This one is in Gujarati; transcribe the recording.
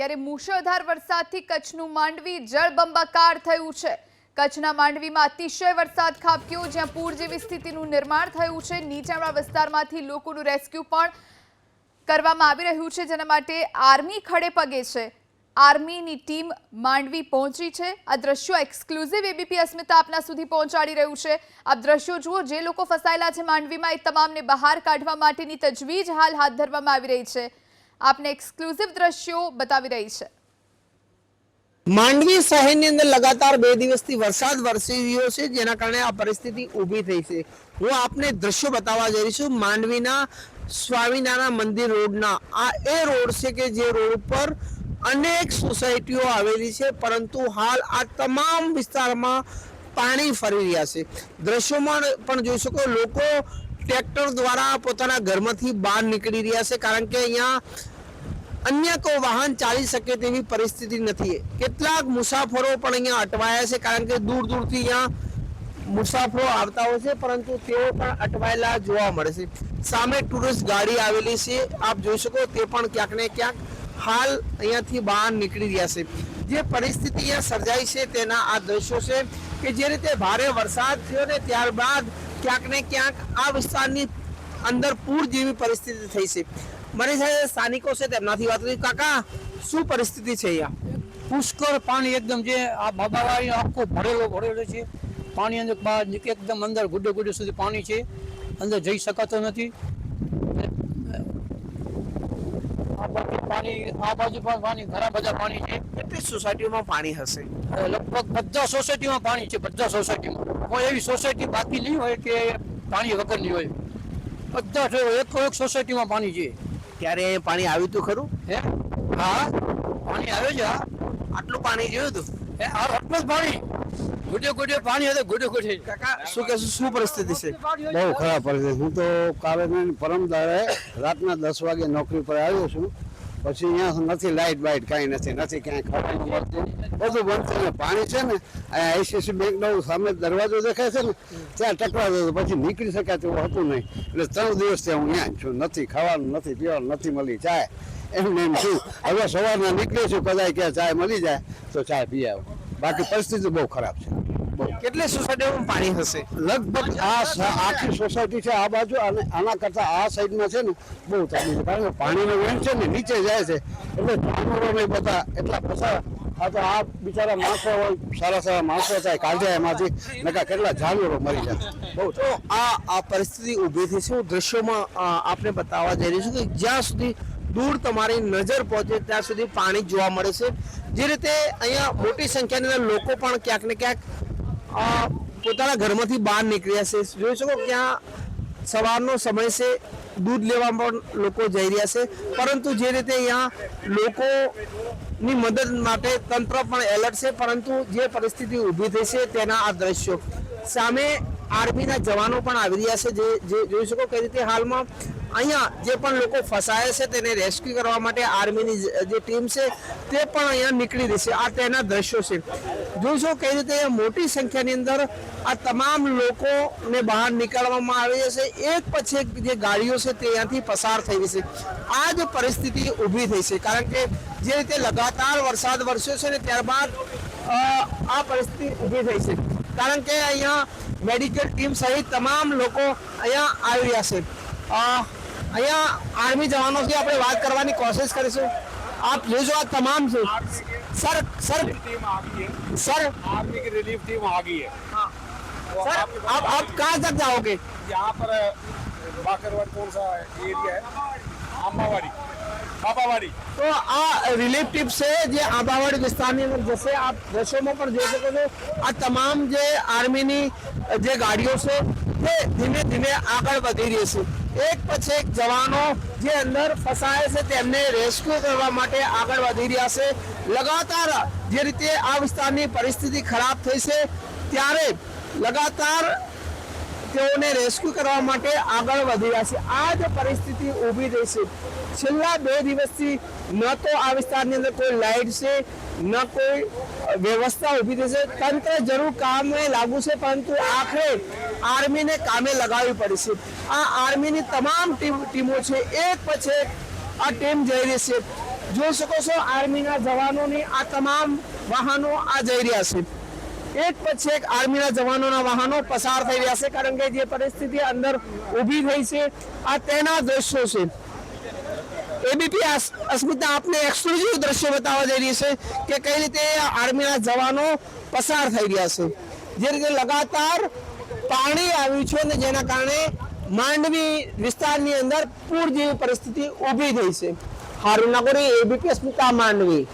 ત્યારે મુશળધાર વરસાદથી કચ્છનું માંડવી જળબંબાકાર થયું છે। કચ્છના માંડવીમાં અતિશય વરસાદ ખાબક્યો, જ્યાં પૂર જેવી સ્થિતિનું નિર્માણ થયું છે। નીચાણવાળા વિસ્તારમાંથી લોકોનું રેસ્ક્યુ પણ કરવામાં આવી રહ્યું છે, જેના માટે આર્મી ખડે પગે છે। આર્મીની ટીમ માંડવી પહોંચી છે। આ દ્રશ્યો એક્સક્લુઝિવ એબીપી અસ્મિતા આપના સુધી પહોંચાડી રહ્યું છે। આપ દ્રશ્યો જુઓ, જે લોકો ફસાયેલા છે માંડવીમાં, એ તમામને બહાર કાઢવા માટેની તજવીજ હાલ હાથ ધરવામાં આવી રહી છે। आपने एक्सक्लूसिव दृश्यों बतावी रही है। માંડવી શહેરની અંદર લગાતાર 2 દિવસથી વરસાદ વરસી રહ્યો છે, જેના કારણે આ પરિસ્થિતિ ઊભી થઈ છે। હું આપને દ્રશ્યો બતાવવા જઈ રહી છું માંડવીના સ્વામિનારાયણ મંદિર રોડના। આ એ રોડ છે કે જે રોડ ઉપર અનેક સોસાયટીઓ આવેલી છે, પરંતુ હાલ આ તમામ વિસ્તારમાં પાણી ફરી રહ્યા છે। દ્રશ્યોમાં પણ જોઈ શકો, લોકો ટ્રેક્ટર દ્વારા પોતાના ઘરમાંથી બહાર નીકળી રહ્યા છે, કારણ કે અહીંયા અન્ય કોઈ વાહન ચાલી શકે તેવી પરિસ્થિતિ નથી। કેટલાક મુસાફરો પણ અહીંયા અટવાયા છે, કારણ કે દૂર દૂરથી અહીંયા મુસાફરો આવતા હોય છે, પરંતુ તેઓ પણ અટવાયેલા જોવા મળે છે। સામે ટુરિસ્ટ ગાડી આવેલી છે, આપ જોઈ શકો, તે પણ ક્યાંક ને ક્યાંક હાલ અહીંયાથી બહાર નીકળી રહ્યા છે। જે પરિસ્થિતિ અહીંયા સર્જાઈ છે તેના આ દ્રશ્યો છે કે જે રીતે ભારે વરસાદ થયો ને ત્યારબાદ ક્યાંક ને ક્યાંક આ વિસ્તારની અંદર પૂર જેવી પરિસ્થિતિ થઈ છે। મારી સાથે સ્થાનિકો છે, તેમનાથી વાત કરી। કાકા, શું પરિસ્થિતિ છે અહીંયા? પુષ્કળ પાણી એકદમ જે આ બાબાવાળી આખો ભરેલો છે। પાણી અંદર બહાર એકદમ અંદર ગુડે સુધી પાણી છે, અંદર જઈ શકાતો નથી। આ બાજુ પણ પાણી, ઘણા બધા પાણી છે। કેટલી સોસાયટીઓમાં પાણી હશે? લગભગ બધા સોસાયટીમાં પાણી છે, બધા સોસાયટીમાં। કોઈ એવી સોસાયટી બાકી નહીં હોય કે પાણી વગરની હોય, બધા એક સોસાયટીમાં પાણી છે। ત્યારે અહીંયા પાણી આવ્યું હતું ખરું? હે, હા, પાણી આવે છે। હા, આટલું પાણી જોયું હતું? આટલું જ પાણી, ગુડે પાણી હતું, ગુડે। કાકા, શું કહેશું, શું પરિસ્થિતિ છે? બહુ ખરાબ પરિસ્થિતિ। હું તો કાલે પરમ દાડે રાતના 10 વાગે નોકરી પર આવ્યો છું, પછી અહીંયા નથી લાઇટ બાઇટ, કાંઈ નથી ક્યાંય ખાવાનું મળતું, બધું બંધ છે। પાણી છે ને, અહીંયા આઈસીઆઈસી બેંકનો સામે દરવાજો દેખાય છે ને, ત્યાં ટકરાતો હતો, પછી નીકળી શક્યા તેવું હતું નહીં। એટલે 3 દિવસથી હું અહીંયા છું, નથી ખાવાનું, નથી પીવાનું, નથી મળી ચાય, એમ છું। હવે સવારના નીકળે છું, કદાચ કે ચાય મળી જાય તો ચાય પી આવું, બાકી પરિસ્થિતિ બહુ ખરાબ છે। કેટલી સોસાયટીઓમાં પાણી હશે? લગભગ આ આખી સોસાયટી છે આ બાજુ, અને આના કરતા આ સાઈડમાં છે ને બહુ તકલીફ છે, કારણ કે પાણીનો વેણ છે ને નીચે જાય છે, એટલે જાનવરો બધા એટલા પસાર। આ બિચારા માણસો હોય, સારા માણસો થાય, કાઢે એમાંથી નકા કેટલા જાનવરો મરી જાય। બહુ તો આ પરિસ્થિતિ ઊભી થઈ છે। હું દ્રશ્યોમાં આપને બતાવવા જઈ રહી છું કે જ્યાં સુધી દૂર તમારી નજર પહોંચે ત્યાં સુધી પાણી જોવા મળે છે। જે રીતે અહીંયા મોટી સંખ્યાની અંદર લોકો પણ ક્યાંક ને ક્યાંક પોતાના ઘરમાંથી બહાર નીકળ્યા છે। જોઈ શકો, ક્યાં સવારનો સમય છે, દૂધ લેવા પણ લોકો જઈ રહ્યા છે, પરંતુ જે રીતે અહીંયા લોકોની મદદ માટે તંત્ર પણ એલર્ટ છે, પરંતુ જે પરિસ્થિતિ ઊભી થઈ છે તેના આ દ્રશ્યો સામે આર્મીના જવાનો પણ આવી રહ્યા છે। જે જોઈ શકો કઈ રીતે હાલમાં અહીંયા જે પણ લોકો ફસાયા છે તેને રેસ્ક્યુ કરવા માટે આર્મીની જે ટીમ છે તે પણ અહીંયા નીકળી રહી છે। આ તેના દ્રશ્યો છે। જોઈશો કઈ રીતે મોટી સંખ્યાની અંદર આ તમામ લોકોને બહાર નીકાળવામાં આવી છે। એક પછી એક જે ગાડીઓ છે તે અહીંયાથી પસાર થઈ રહી છે। આ જ પરિસ્થિતિ ઊભી થઈ છે, કારણ કે જે રીતે લગાતાર વરસાદ વરસ્યો છે ને ત્યારબાદ આ પરિસ્થિતિ ઊભી થઈ છે, કારણ કે અહીંયા મેડિકલ ટીમ સહિત તમામ લોકો અહીંયા આવી રહ્યા છે। અહીંયા આર્મી જવાનોથી આપણે વાત કરવાની કોશિશ કરીશું। आप जो આ તમામ છે सर टीम आ गई है, सर आर्मी की रिलीफ टीम आ गई है। हाँ सर, आप कहाँ तक जाओगे? यहाँ पर बाकरवाड़ कौन सा एरिया है? आंबावाड़ी, बाबावाड़ी। तो આ રિલીફ ટીમ છે જે આંબાવાડી વિસ્તારની અંદર જશે। આપ દ્રશ્યોમાં પણ જોઈ શકો છો, આ તમામ જે આર્મીની જે ગાડીઓ છે તે ધીમે ધીમે આગળ વધી રહી છે। એક પછી એક જવાનો જે અંદર ફસાયા છે તેમને રેસ્ક્યુ કરવા માટે આગળ વધી રહ્યા છે। લગાતાર જે રીતે આ વિસ્તારની પરિસ્થિતિ ખરાબ થઈ છે ત્યારે લગાતાર તેઓને રેસ્ક્યુ કરવા માટે આગળ વધી રહ્યા છે। આ જ પરિસ્થિતિ ઊભી થઈ છે। છેલ્લા 2 દિવસથી ન તો આ વિસ્તારની અંદર કોઈ લાઇટ છે, ન કોઈ વ્યવસ્થા ઊભી થઈ છે। તંત્ર જરૂર કામે લાગુ છે, પરંતુ આખરે આર્મીને કામે લગાવવી પડી છે। આ આર્મીની તમામ ટીમો છે, એક પછી એક આ ટીમ જઈ રહી છે। જોઈ શકો છો આર્મીના જવાનોની આ તમામ વાહનો આ જઈ રહ્યા છે, એક પછી એક આર્મીના જવાનોના વાહનો પસાર થઈ રહ્યા છે, કારણ કે જે પરિસ્થિતિ અંદર ઊભી થઈ છે આ તેના દ્રશ્યો છે। એબીપી અસ્મિતા આપને એક્સક્લુઝિવ દ્રશ્યો બતાવવા જઈ રહી છે કે કઈ રીતે આર્મીના જવાનો પસાર થઈ રહ્યા છે, જે રીતે લગાતાર પાણી આવ્યું છે અને જેના કારણે માંડવી વિસ્તારની અંદર પૂર જેવી પરિસ્થિતિ ઊભી થઈ છે। હારૂન નાગોરી, એબીપી અસ્મિતા, માંડવી।